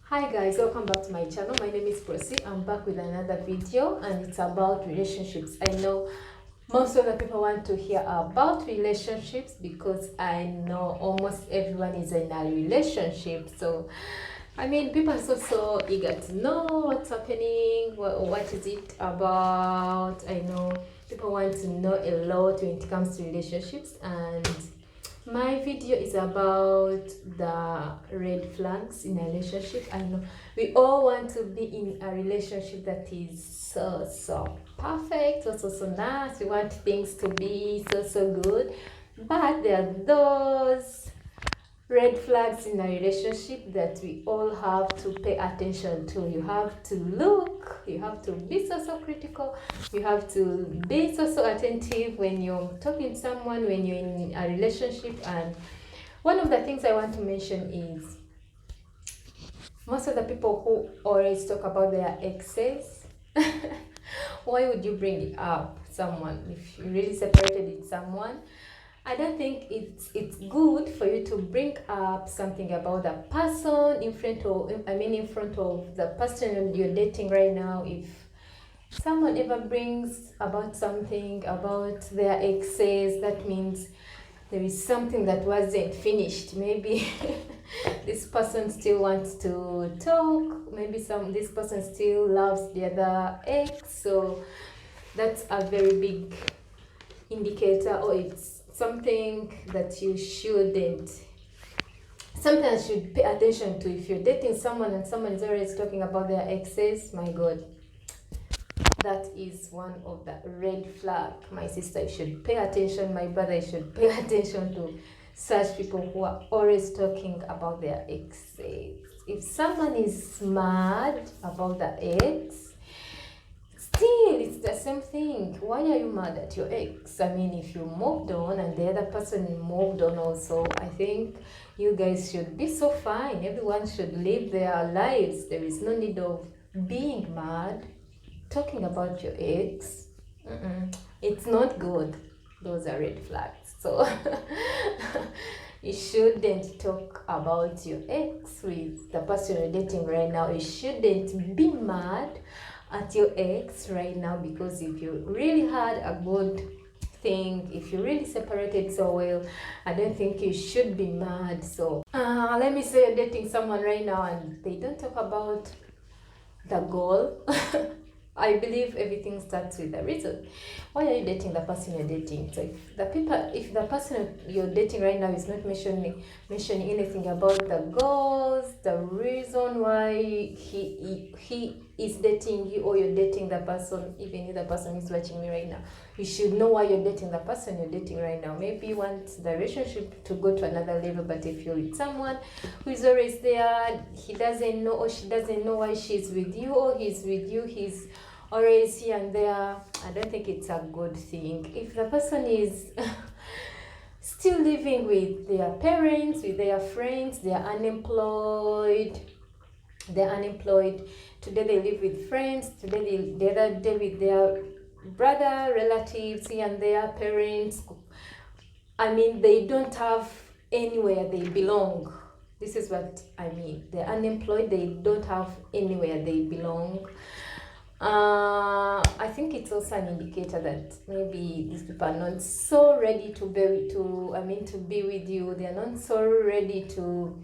Hi guys, welcome back to my channel. My name is Prosi. I'm back with another video and it's about relationships. I know most of the people want to hear about relationships because I know almost everyone is in a relationship. So people are so eager to know what's happening, what is it about. I know people want to know a lot when it comes to relationships, and my video is about the red flags in a relationship. I know we all want to be in a relationship that is so perfect, so nice. We want things to be so good, but there are those red flags in a relationship that we all have to pay attention to. You have to look, you have to be so critical, you have to be so attentive when you're talking to someone, when you're in a relationship. And one of the things I want to mention is most of the people who always talk about their exes. Why would you bring it up someone if you really separated with someone? I don't think it's good for you to bring up something about the person in front of the person you're dating right now. If someone ever brings about something about their exes, that means there is something that wasn't finished. Maybe this person still wants to talk. Maybe this person still loves the other ex. So that's a very big indicator, or it's something that you shouldn't sometimes should pay attention to. If you're dating someone and someone is always talking about their exes, my god, that is one of the red flag. My sister, you should pay attention. My brother, you should pay attention to such people who are always talking about their exes. If someone is mad about the ex, still, it's the same thing. Why are you mad at your ex? If you moved on and the other person moved on also, I think you guys should be so fine. Everyone should live their lives. There is no need of being mad, talking about your ex. It's not good. Those are red flags. So you shouldn't talk about your ex with the person you're dating right now. You shouldn't be mad at your ex right now, because if you really had a good thing, if you really separated so well, I don't think you should be mad. So let me say you're dating someone right now and they don't talk about the goal. I believe everything starts with a reason. Why are you dating the person you're dating? So if the person you're dating right now is not mentioning anything about the goals, the reason why he is dating you, or you're dating the person, even if the person is watching me right now, you should know why you're dating the person you're dating right now. Maybe you want the relationship to go to another level, but if you're with someone who is always there, he doesn't know or she doesn't know why she's with you or he's with you, he's always here and there, I don't think it's a good thing. If the person is still living with their parents, with their friends, they're unemployed, today they live with friends, today the other day with their brother, relatives here and their parents, they don't have anywhere they belong. This is what I mean. They're unemployed, they don't have anywhere they belong. I think it's also an indicator that maybe these people are not so ready to be with you. They are not so ready to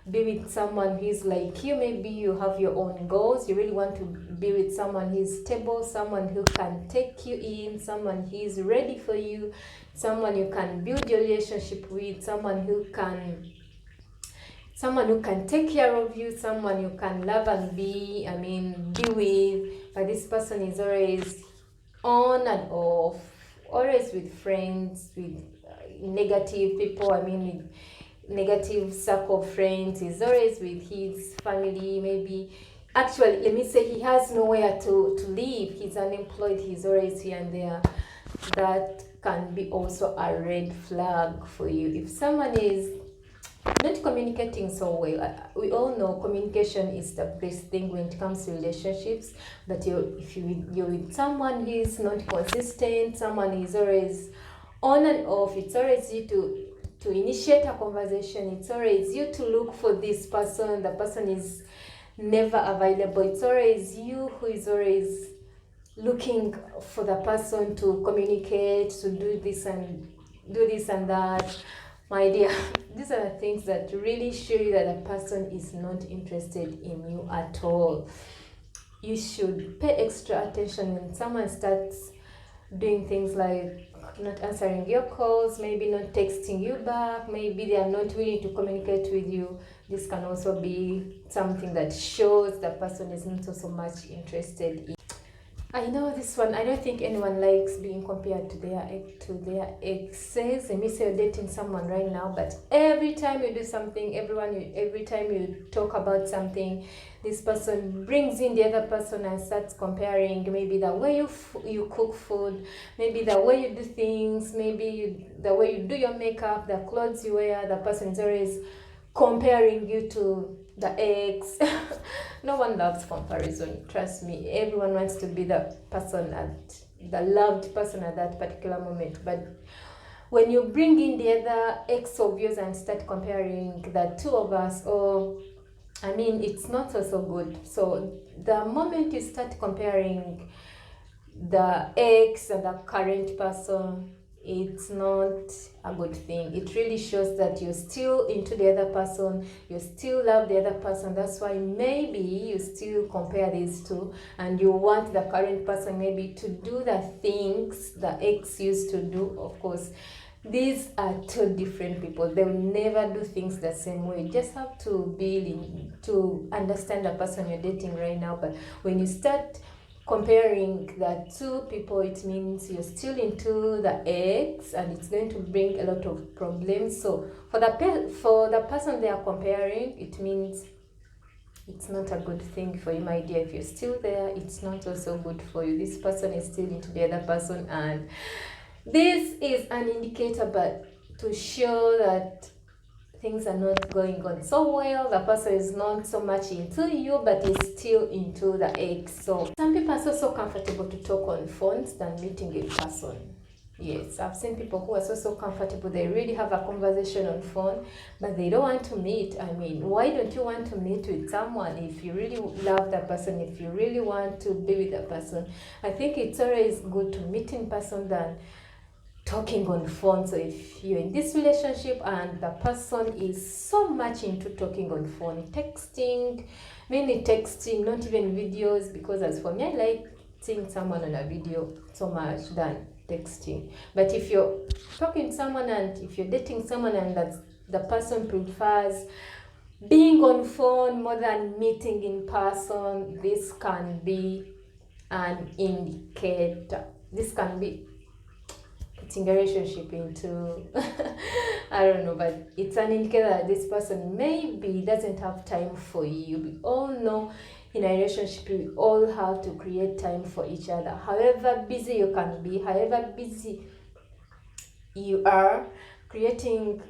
be with someone who's like you. Maybe you have your own goals. You really want to be with someone who's stable, someone who can take you in, someone who's ready for you, someone you can build your relationship with, someone who can take care of you, someone you can love and be with. But this person is always on and off, always with friends, with negative people, with negative circle of friends. He's always with his family. Maybe, actually, let me say, he has nowhere to live. He's unemployed, he's always here and there. That can be also a red flag for you. If someone is not communicating so well, we all know communication is the best thing when it comes to relationships. But if you're with someone who is not consistent, someone who is always on and off, it's always you to initiate a conversation. It's always you to look for this person. The person is never available. It's always you who is always looking for the person to communicate, to do this and that. My dear, these are the things that really show you that a person is not interested in you at all. You should pay extra attention when someone starts doing things like not answering your calls, maybe not texting you back, maybe they are not willing to communicate with you. This can also be something that shows the person is not so much interested in. I know this one. I don't think anyone likes being compared to their exes. Let me say you're dating someone right now, but every time you do something, every time you talk about something, this person brings in the other person and starts comparing. Maybe the way you cook food, maybe the way you do things, maybe the way you do your makeup, the clothes you wear. The person is always comparing you to the ex. No one loves comparison, trust me. Everyone wants to be the loved person at that particular moment. But when you bring in the other ex of yours and start comparing the two of us, it's not so good. So the moment you start comparing the ex and the current person, it's not a good thing. It really shows that you're still into the other person, you still love the other person. That's why maybe you still compare these two and you want the current person maybe to do the things the ex used to do. Of course, these are two different people. They will never do things the same way. You just have to to understand the person you're dating right now. But when you start comparing the two people, it means you're still into the ex, and it's going to bring a lot of problems. So for the person they are comparing, it means it's not a good thing for you, my dear. If you're still there, it's not also good for you. This person is still into the other person, and this is an indicator, but to show that things are not going on so well. The person is not so much into you, but is still into the ex. So some people are so comfortable to talk on phones than meeting in person. Yes, I've seen people who are so comfortable. They really have a conversation on phone, but they don't want to meet. I mean, why don't you want to meet with someone if you really love that person, if you really want to be with that person? I think it's always good to meet in person than talking on phone. So if you're in this relationship and the person is so much into talking on phone, texting, mainly texting, not even videos, because as for me, I like seeing someone on a video so much than texting. But if you're talking to someone and if you're dating someone and that the person prefers being on phone more than meeting in person, this can be an indicator. This can be putting a relationship into I don't know, but it's an indicator that this person maybe doesn't have time for you. We all know in a relationship we all have to create time for each other. However busy you can be, however busy you are, creating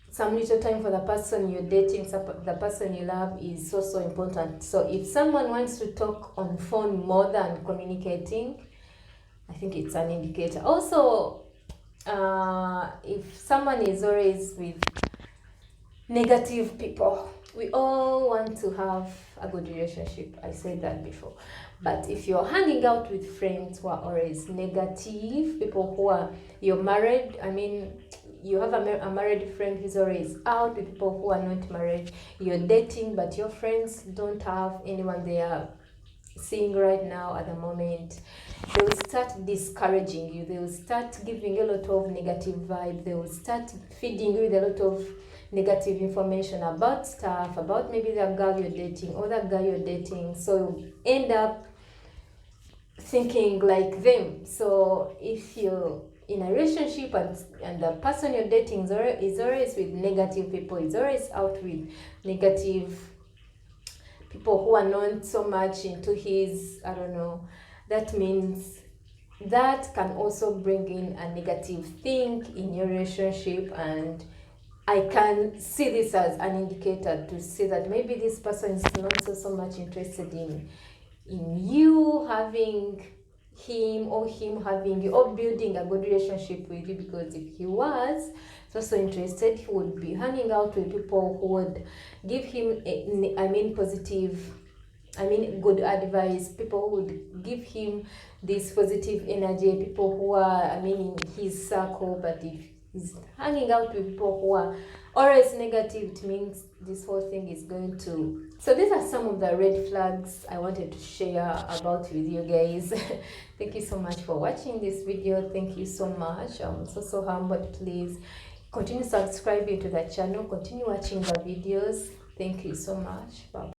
some little time for the person you're dating, the person you love, is so important. So if someone wants to talk on phone more than communicating, I think it's an indicator. Also, if someone is always with negative people, we all want to have a good relationship. I said that before. But if you're hanging out with friends who are always negative, people you're married, you have a married friend who's always out with people who are not married, you're dating, but your friends don't have anyone they are seeing right now at the moment, they will start discouraging you. They will start giving a lot of negative vibe. They will start feeding you with a lot of negative information about stuff, about maybe the girl you're dating or that guy you're dating. So you end up thinking like them. So if you're in a relationship and the person you're dating is always with negative people, is always out with negative people who are not so much into his, that means that can also bring in a negative thing in your relationship. And I can see this as an indicator to see that maybe this person is not so much interested in you having him having you or building a good relationship with you, because if he was, also interested, he would be hanging out with people who would give him positive, good advice, people who would give him this positive energy, people who are in his circle. But if he's hanging out with people who are always negative, it means this whole thing is going to. So these are some of the red flags I wanted to share about with you guys. Thank you so much for watching this video. Thank you so much. I'm so humbled. Please continue subscribing to the channel, continue watching the videos. Thank you so much. Bye.